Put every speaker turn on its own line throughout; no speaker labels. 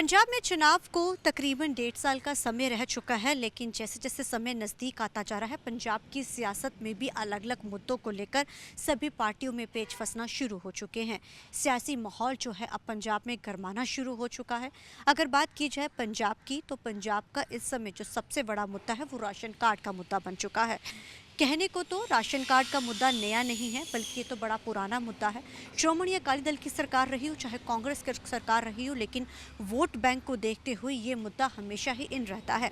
पंजाब में चुनाव को तकरीबन 1.5 साल का समय रह चुका है, लेकिन जैसे जैसे समय नज़दीक आता जा रहा है, पंजाब की सियासत में भी अलग अलग मुद्दों को लेकर सभी पार्टियों में पेच फंसना शुरू हो चुके हैं। सियासी माहौल जो है अब पंजाब में गरमाना शुरू हो चुका है। अगर बात की जाए पंजाब की, तो पंजाब का इस समय जो सबसे बड़ा मुद्दा है वो राशन कार्ड का मुद्दा बन चुका है। कहने को तो राशन कार्ड का मुद्दा नया नहीं है, बल्कि ये तो बड़ा पुराना मुद्दा है। श्रोमणी अकाली दल की सरकार रही हो, चाहे कांग्रेस की सरकार रही हो, लेकिन वोट बैंक को देखते हुए ये मुद्दा हमेशा ही इन रहता है।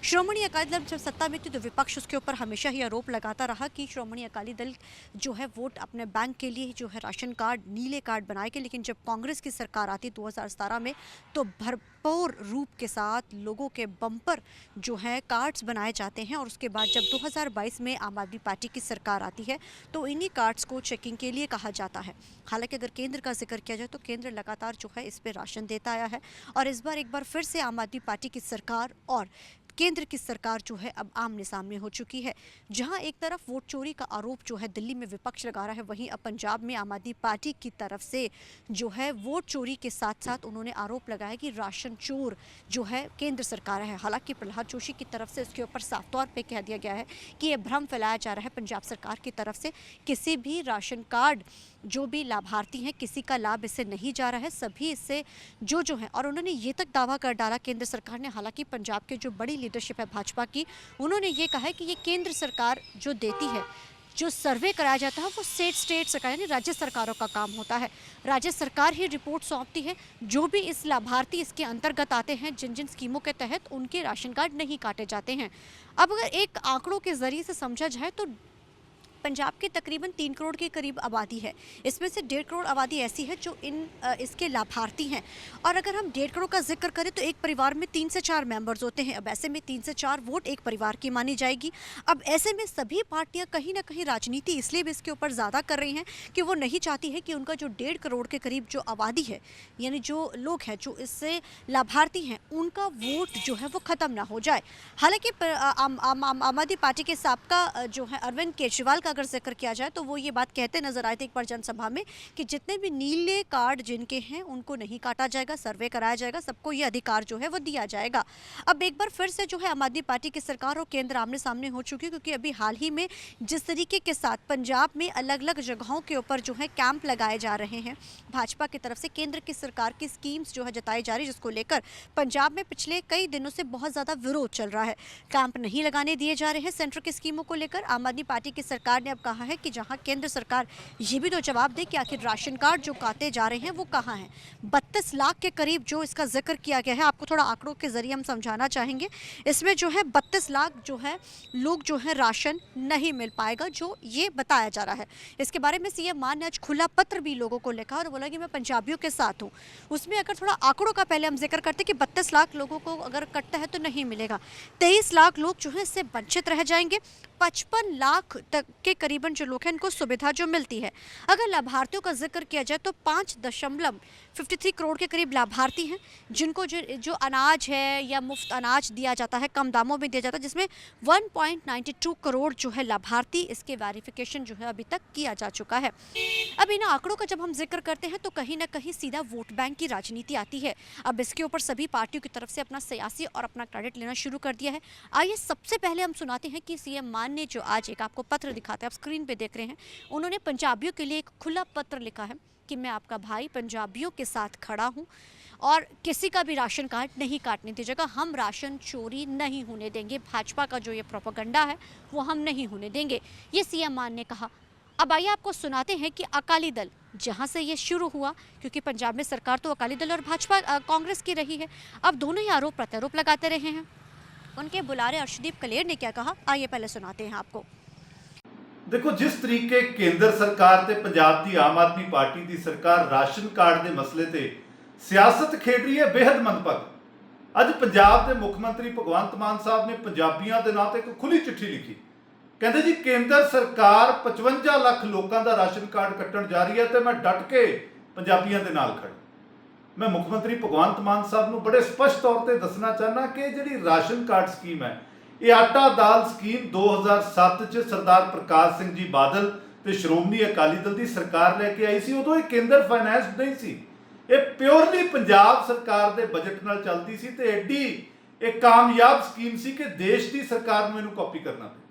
श्रोमणी अकाली दल जब सत्ता में थी तो विपक्ष उसके ऊपर हमेशा ही आरोप लगाता रहा कि श्रोमणी अकाली दल जो है वोट अपने बैंक के लिए जो है राशन कार्ड, नीले कार्ड बनाएगी। लेकिन जब कांग्रेस की सरकार आती 2017 में, तो भरपूर रूप के साथ लोगों के बम्पर जो है कार्ड्स बनाए जाते हैं। और उसके बाद जब 2022 में आम आदमी पार्टी की सरकार आती है तो इन्हीं कार्ड्स को चेकिंग के लिए कहा जाता है। हालांकि अगर केंद्र का जिक्र किया जाए तो केंद्र लगातार जो है इस पर राशन देता आया है। और इस बार एक बार फिर से आम आदमी पार्टी की सरकार और केंद्र की सरकार जो है अब आमने सामने हो चुकी है। जहां एक तरफ वोट चोरी का आरोप जो है दिल्ली में विपक्ष लगा रहा है, वहीं अब पंजाब में आम आदमी पार्टी की तरफ से जो है वोट चोरी के साथ साथ उन्होंने आरोप लगाया कि राशन चोर जो है केंद्र सरकार है। हालांकि प्रहलाद जोशी की तरफ से उसके ऊपर साफ तौर पर कह दिया गया है कि यह भ्रम फैलाया जा रहा है पंजाब सरकार की तरफ से। किसी भी राशन कार्ड जो भी लाभार्थी हैं, किसी का लाभ इससे नहीं जा रहा है, सभी इससे जो है। और उन्होंने ये तक दावा कर डाला केंद्र सरकार ने, हालांकि पंजाब के जो बड़ी लीडरशिप है भाजपा की, उन्होंने ये कहा है कि ये केंद्र सरकार जो देती है, जो सर्वे कराया जाता है वो स्टेट सरकार यानी राज्य सरकारों का काम होता है। राज्य सरकार ही रिपोर्ट सौंपती है। जो भी इस लाभार्थी इसके अंतर्गत आते हैं, जिन जिन स्कीमों के तहत, उनके राशन कार्ड नहीं काटे जाते हैं। अब अगर एक आंकड़ों के जरिए से समझा जाए तो पंजाब की तकरीबन 3 करोड़ के करीब आबादी है। इसमें से 1.5 करोड़ आबादी ऐसी है जो इसके लाभार्थी हैं। और अगर हम 1.5 करोड़ का जिक्र करें तो एक परिवार में 3 से 4 मेंबर्स होते हैं। अब ऐसे में 3 से 4 वोट एक परिवार की मानी जाएगी। अब ऐसे में सभी पार्टियां कहीं ना कहीं राजनीति इसलिए भी इसके ऊपर ज़्यादा कर रही हैं कि वो नहीं चाहती है कि उनका जो 1.5 करोड़ के करीब जो आबादी है, यानी जो लोग हैं जो इससे लाभार्थी हैं, उनका वोट जो है वो ख़त्म ना हो जाए। हालांकि आम आदमी पार्टी के साबका जो है अरविंद केजरीवाल का अगर जिक्र किया जाए तो वो ये बात कहते नजर आए थे एक बार जनसभा में कि जितने भी नीले कार्ड जिनके हैं उनको नहीं काटा जाएगा, सर्वे कराया जाएगा, सबको ये अधिकार जो है वो दिया जाएगा। अब एक बार फिर से जो है आम आदमी पार्टी की सरकार और केंद्र आमने सामने हो चुकी है, क्योंकि अभी हाल ही में जिस तरीके के साथ पंजाब में अलग अलग जगहों के ऊपर जो है कैंप लगाए जा रहे हैं भाजपा की तरफ से, केंद्र की सरकार की स्कीम्स जो है जताई जा रही है, जिसको लेकर पंजाब में पिछले कई दिनों से बहुत ज़्यादा विरोध चल रहा है। कैंप नहीं लगाने दिए जा रहे हैं सेंटर की स्कीमों को लेकर। आम आदमी पार्टी की सरकार ने अब कहा है कि जहां केंद्र सरकार ये भी तो जवाब दे कि आखिर राशन कार्ड जो काटे जा रहे हैं वो कहां हैं। 32 लाख के करीब जो इसका जिक्र किया गया है, आपको थोड़ा आंकड़ों के जरिए हम समझाना चाहेंगे। इसमें जो है 32 लाख जो है लोग जो है राशन नहीं मिल पाएगा, जो ये बताया जा रहा है। इसके बारे में सीएम मान ने आज खुला पत्र भी लोगों को लिखा और बोला कि मैं पंजाबियों के साथ हूँ। उसमें अगर थोड़ा आंकड़ों का पहले हम जिक्र करते कि 32 लाख लोगों को अगर कटता है तो नहीं मिलेगा, 23 लाख लोग जो है इससे वंचित रह जाएंगे, 55 लाख तक के करीबन जो लोग हैं इनको सुविधा जो मिलती है। अगर लाभार्थियों का जिक्र किया जाए तो 5.53 करोड़ के करीब लाभार्थी हैं, जिनको जो अनाज है या मुफ्त अनाज दिया जाता है, कम दामों में दिया जाता है, जिसमें 1.92 करोड़ जो है लाभार्थी, इसके वेरिफिकेशन जो है अभी तक किया जा चुका है। अब इन आंकड़ों का जब हम जिक्र करते हैं तो कहीं ना कहीं सीधा वोट बैंक की राजनीति आती है। अब इसके ऊपर सभी पार्टियों की तरफ से अपना सियासी और अपना क्रेडिट लेना शुरू कर दिया है। आइए सबसे पहले हम सुनाते हैं कि सीएम मान ने जो आज एक आपको पत्र दिखाते हैं, आप स्क्रीन पे देख रहे हैं, उन्होंने पंजाबियों के लिए एक खुला पत्र लिखा है कि मैं आपका भाई पंजाबियों के साथ खड़ा हूं और किसी का भी राशन कार्ड नहीं काटने दीजिएगा। हम राशन चोरी नहीं होने देंगे, भाजपा का जो ये प्रोपेगेंडा है वो हम नहीं होने देंगे, ये सीएम मान ने कहा। अब आइए आपको सुनाते हैं कि अकाली दल जहां से ये शुरू हुआ, क्योंकि पंजाब में सरकार तो अकाली दल और भाजपा कांग्रेस की रही है, अब दोनों ही आरोप प्रत्यारोप लगाते रहे हैं। उनके बुलारे अर्शदीप कलेर ने क्या कहा, आइए पहले सुनाते हैं आपको।
देखो, जिस तरीके केंद्र सरकार ते पंजाब दी आम आदमी पार्टी दी सरकार राशन कार्ड दे मसले ते सियासत खेड रही है, बेहद मंदभागी। अज पंजाब के मुख मंत्री भगवंत मान साहब ने पंजाबियों के नाम एक खुली चिट्ठी लिखी, कहते जी केंद्र सरकार 55 लाख लोगों का राशन कार्ड कट्टण जा रही है तो मैं डट के पंजाबियों के नाल खड़ा। मैं मुख मंत्री भगवंत मान साहब को बड़े स्पष्ट तौर पर दसना चाहना कि जी राशन कार्ड स्कीम है, ये आटा दाल स्कीम 2007 च सरदार प्रकाश सिंह जी बादल ते श्रोमणी अकाली दल की सरकार लेके आई सी। उदों ये केंद्र फाइनेंस नहीं सी, ਇਹ ਪਿਓਰਲੀ ਪੰਜਾਬ ਸਰਕਾਰ ਦੇ ਬਜਟ ਨਾਲ ਚੱਲਦੀ ਸੀ ਤੇ ਐਡੀ ਇਹ ਕਾਮਯਾਬ ਸਕੀਮ ਸੀ ਕਿ ਦੇਸ਼ ਦੀ ਸਰਕਾਰ ਨੂੰ ਇਹਨੂੰ ਕਾਪੀ ਕਰਨਾ ਪਿਆ।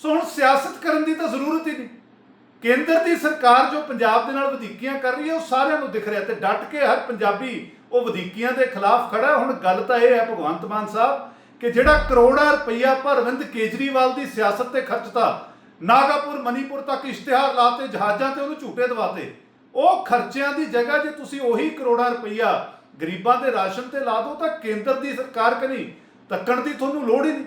ਸੋ ਹੁਣ ਸਿਆਸਤ ਕਰਨ ਦੀ ਤਾਂ ਜ਼ਰੂਰਤ ਹੀ ਨਹੀਂ। ਕੇਂਦਰ ਦੀ ਸਰਕਾਰ ਜੋ ਪੰਜਾਬ ਦੇ ਨਾਲ ਵਧੀਕੀਆਂ ਕਰ ਰਹੀ ਹੈ ਉਹ ਸਾਰਿਆਂ ਨੂੰ ਦਿਖ ਰਿਹਾ ਤੇ ਡਟ ਕੇ ਹਰ ਪੰਜਾਬੀ ਉਹ ਵਧੀਕੀਆਂ ਦੇ ਖਿਲਾਫ ਖੜਾ। ਹੁਣ ਗੱਲ ਤਾਂ ਇਹ ਹੈ ਭਗਵੰਤ ਮਾਨ ਸਾਹਿਬ ਕਿ ਜਿਹੜਾ ਕਰੋੜਾਂ ਰੁਪਈਆ ਅਰਵਿੰਦ ਕੇਜਰੀਵਾਲ ਦੀ ਸਿਆਸਤ ਤੇ ਖਰਚਤਾ, ਨਾਗਾਪੁਰ ਮਨੀਪੁਰ ਤੱਕ ਇਸ਼ਤਿਹਾਰ ਲਾਤੇ, ਜਹਾਜ਼ਾਂ ਤੇ ਉਹਨੂੰ ਝੂਟੇ ਦਵਾਤੇ, ਉਹ ਖਰਚਿਆਂ ਦੀ ਜਗ੍ਹਾ ਜੇ ਤੁਸੀਂ ਉਹੀ ਕਰੋੜਾਂ ਰੁਪਈਆ ਗਰੀਬਾਂ ਦੇ ਰਾਸ਼ਨ ਤੇ ਲਾ ਦਿਓ ਤਾਂ ਕੇਂਦਰ ਦੀ ਸਰਕਾਰ ਕਨੀ ਤੱਕਣ ਦੀ ਤੁਹਾਨੂੰ ਲੋੜ ਹੀ ਨਹੀਂ।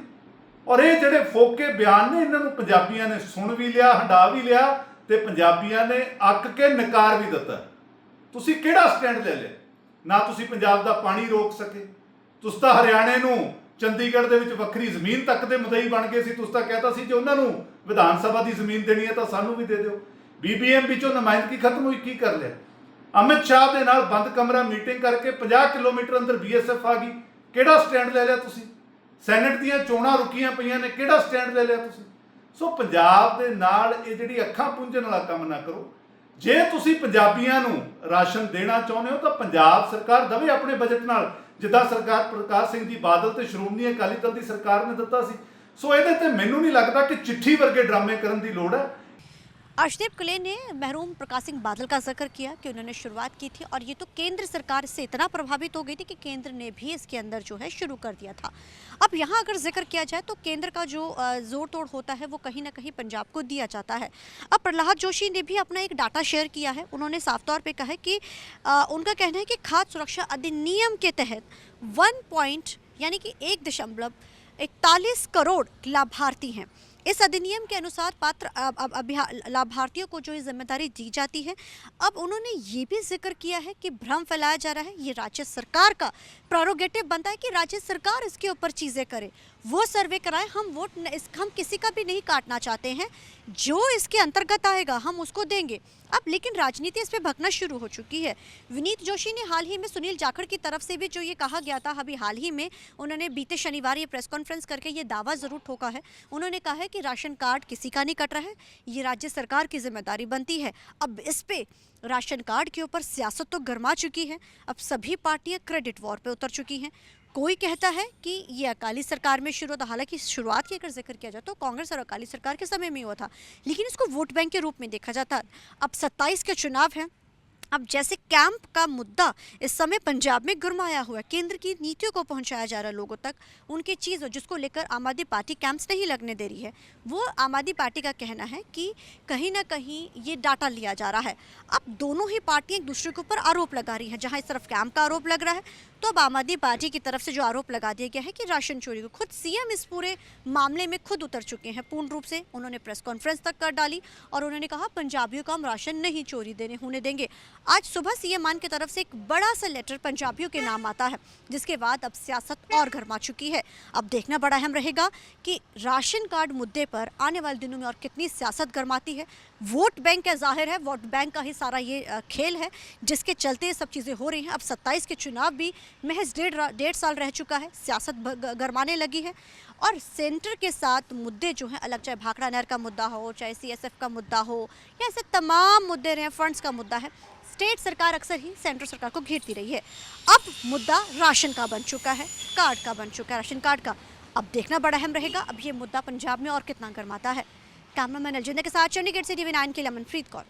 ਔਰ ਇਹ ਜਿਹੜੇ ਫੋਕੇ ਬਿਆਨ ਨੇ ਇਹਨਾਂ ਨੂੰ ਪੰਜਾਬੀਆਂ ਨੇ ਸੁਣ ਵੀ ਲਿਆ, ਹੰਡਾ ਵੀ ਲਿਆ ਤੇ ਪੰਜਾਬੀਆਂ ਨੇ ਅੱਕ ਕੇ ਨਕਾਰ ਵੀ ਦਿੱਤਾ। ਤੁਸੀਂ ਕਿਹੜਾ ਸਟੈਂਡ ਲੈ ਲਿਆ? ਨਾ ਤੁਸੀਂ ਪੰਜਾਬ ਦਾ ਪਾਣੀ ਰੋਕ ਸਕੇ, ਤੁਸੀਂ ਤਾਂ ਹਰਿਆਣੇ ਨੂੰ ਚੰਡੀਗੜ੍ਹ ਦੇ ਵਿੱਚ ਵੱਖਰੀ ਜ਼ਮੀਨ ਤੱਕ ਦੇ ਮੁਦਈ ਬਣ ਗਏ ਸੀ। ਤੁਸੀਂ ਤਾਂ ਕਹਿਤਾ ਸੀ ਜੇ ਉਹਨਾਂ ਨੂੰ ਵਿਧਾਨ ਸਭਾ ਦੀ ਜ਼ਮੀਨ ਦੇਣੀ ਹੈ ਤਾਂ ਸਾਨੂੰ ਵੀ ਦੇ ਦਿਓ। BBM ਵਿੱਚੋਂ ਨੁਮਾਇੰਦਗੀ ਖਤਮ ਹੋਈ, ਕੀ ਕਰ ਲਿਆ? ਅਮਿਤ ਸ਼ਾਹ ਦੇ ਨਾਲ ਬੰਦ ਕਮਰਾ ਮੀਟਿੰਗ ਕਰਕੇ 50 ਕਿਲੋਮੀਟਰ ਅੰਦਰ BSF ਆ ਗਈ, ਕਿਹੜਾ ਸਟੈਂਡ ਲੈ ਲਿਆ ਤੁਸੀਂ? ਸੈਨੇਟ ਦੀਆਂ ਚੋਣਾਂ ਰੁਕੀਆਂ ਪਈਆਂ ਨੇ, ਕਿਹੜਾ ਸਟੈਂਡ ਲੈ ਲਿਆ ਤੁਸੀਂ? ਸੋ ਪੰਜਾਬ ਦੇ ਨਾਲ ਇਹ ਜਿਹੜੀ ਅੱਖਾਂ ਪੂੰਝਣ ਵਾਲਾ ਕੰਮ ਨਾ ਕਰੋ। ਜੇ ਤੁਸੀਂ ਪੰਜਾਬੀਆਂ ਨੂੰ ਰਾਸ਼ਨ ਦੇਣਾ ਚਾਹੁੰਦੇ ਹੋ ਤਾਂ ਪੰਜਾਬ ਸਰਕਾਰ ਦੇਵੇ ਆਪਣੇ ਬਜਟ ਨਾਲ, ਜਿੱਦਾਂ ਸਰਕਾਰ ਪ੍ਰਕਾਸ਼ ਸਿੰਘ ਜੀ ਬਾਦਲ ਤੇ ਸ਼੍ਰੋਮਣੀ ਅਕਾਲੀ ਦਲ ਦੀ ਸਰਕਾਰ ਨੇ ਦਿੱਤਾ ਸੀ। ਸੋ ਇਹਦੇ ਤੇ ਮੈਨੂੰ ਨਹੀਂ ਲੱਗਦਾ ਕਿ ਚਿੱਠੀ ਵਰਗੇ ਡਰਾਮੇ ਕਰਨ ਦੀ ਲੋੜ ਹੈ।
अर्शदीप कुले ने मरहूम प्रकाश सिंह बादल का जिक्र किया कि उन्होंने शुरुआत की थी और ये तो केंद्र सरकार से इतना प्रभावित हो गई थी कि केंद्र ने भी इसके अंदर जो है शुरू कर दिया था। अब यहाँ अगर जिक्र किया जाए तो केंद्र का जो जोड़ तोड़ होता है वो कहीं ना कहीं पंजाब को दिया जाता है। अब प्रहलाद जोशी ने भी अपना एक डाटा शेयर किया है। उन्होंने साफ तौर पर कहा है कि उनका कहना है कि खाद्य सुरक्षा अधिनियम के तहत 1 यानी कि 1.41 करोड़ लाभार्थी हैं। इस अधिनियम के अनुसार पात्र लाभार्थियों को जो ये जिम्मेदारी दी जाती है। अब उन्होंने ये भी जिक्र किया है कि भ्रम फैलाया जा रहा है, ये राज्य सरकार का प्रोरोगेटिव बनता है कि राज्य सरकार इसके ऊपर चीज़ें करे, वो सर्वे कराए। हम किसी का भी नहीं काटना चाहते हैं, जो इसके अंतर्गत आएगा हम उसको देंगे। अब लेकिन राजनीति इस पर भगना शुरू हो चुकी है। विनीत जोशी ने हाल ही में सुनील जाखड़ की तरफ से भी जो ये कहा गया था, अभी हाल ही में उन्होंने बीते शनिवार ये प्रेस कॉन्फ्रेंस करके ये दावा ज़रूर ठोका है। उन्होंने कहा है कि राशन कार्ड किसी का नहीं कट रहा है, ये राज्य सरकार की जिम्मेदारी बनती है। अब इस पे राशन कार्ड के ऊपर सियासत तो गर्मा चुकी है। अब सभी पार्टियां क्रेडिट वॉर पे उतर चुकी हैं। कोई कहता है कि ये अकाली सरकार में शुरू था, हालांकि शुरुआत की अगर जिक्र किया जाए तो कांग्रेस और अकाली सरकार के समय में हुआ था, लेकिन इसको वोट बैंक के रूप में देखा जाता है। अब 27 के चुनाव हैं। अब जैसे कैंप का मुद्दा इस समय पंजाब में गुरमाया हुआ है, केंद्र की नीतियों को पहुंचाया जा रहा है लोगों तक, उनकी चीज़ जिसको लेकर आम आदमी पार्टी कैंप्स नहीं लगने दे रही है। वो आम आदमी पार्टी का कहना है कि कहीं ना कहीं ये डाटा लिया जा रहा है। अब दोनों ही पार्टियां एक दूसरे के ऊपर आरोप लगा रही हैं। जहां इस तरफ कैंप का आरोप लग रहा है तो अब आम आदमी पार्टी की तरफ से जो आरोप लगा दिया गया है कि राशन चोरी को, खुद सीएम इस पूरे मामले में खुद उतर चुके हैं पूर्ण रूप से। उन्होंने प्रेस कॉन्फ्रेंस तक कर डाली और उन्होंने कहा पंजाबियों का हम राशन नहीं चोरी होने देंगे। आज सुबह सीएम मान की तरफ से एक बड़ा सा लेटर पंजाबियों के नाम आता है, जिसके बाद अब सियासत और गर्मा चुकी है। अब देखना बड़ा अहम रहेगा कि राशन कार्ड मुद्दे पर आने वाले दिनों में और कितनी सियासत गर्माती है। वोट बैंक का जाहिर है, वोट बैंक का ही सारा ये खेल है जिसके चलते ये सब चीज़ें हो रही हैं। अब 27 के चुनाव भी महज डेढ़ साल रह चुका है, सियासत गरमाने लगी है और सेंटर के साथ मुद्दे जो हैं अलग, चाहे भाखड़ा नहर का मुद्दा हो, चाहे CSF का मुद्दा हो, या ऐसे तमाम मुद्दे रहे, फंड्स का मुद्दा है, स्टेट सरकार अक्सर ही सेंट्रल सरकार को घेरती रही है। अब मुद्दा राशन का बन चुका है, कार्ड का बन चुका है, राशन कार्ड का। अब देखना बड़ा अहम रहेगा अब ये मुद्दा पंजाब में और कितना गर्माता है। कैमरामैन अलजिंदा के साथ चंडीगढ़ से TV9 के लिए मनप्रीत कौर।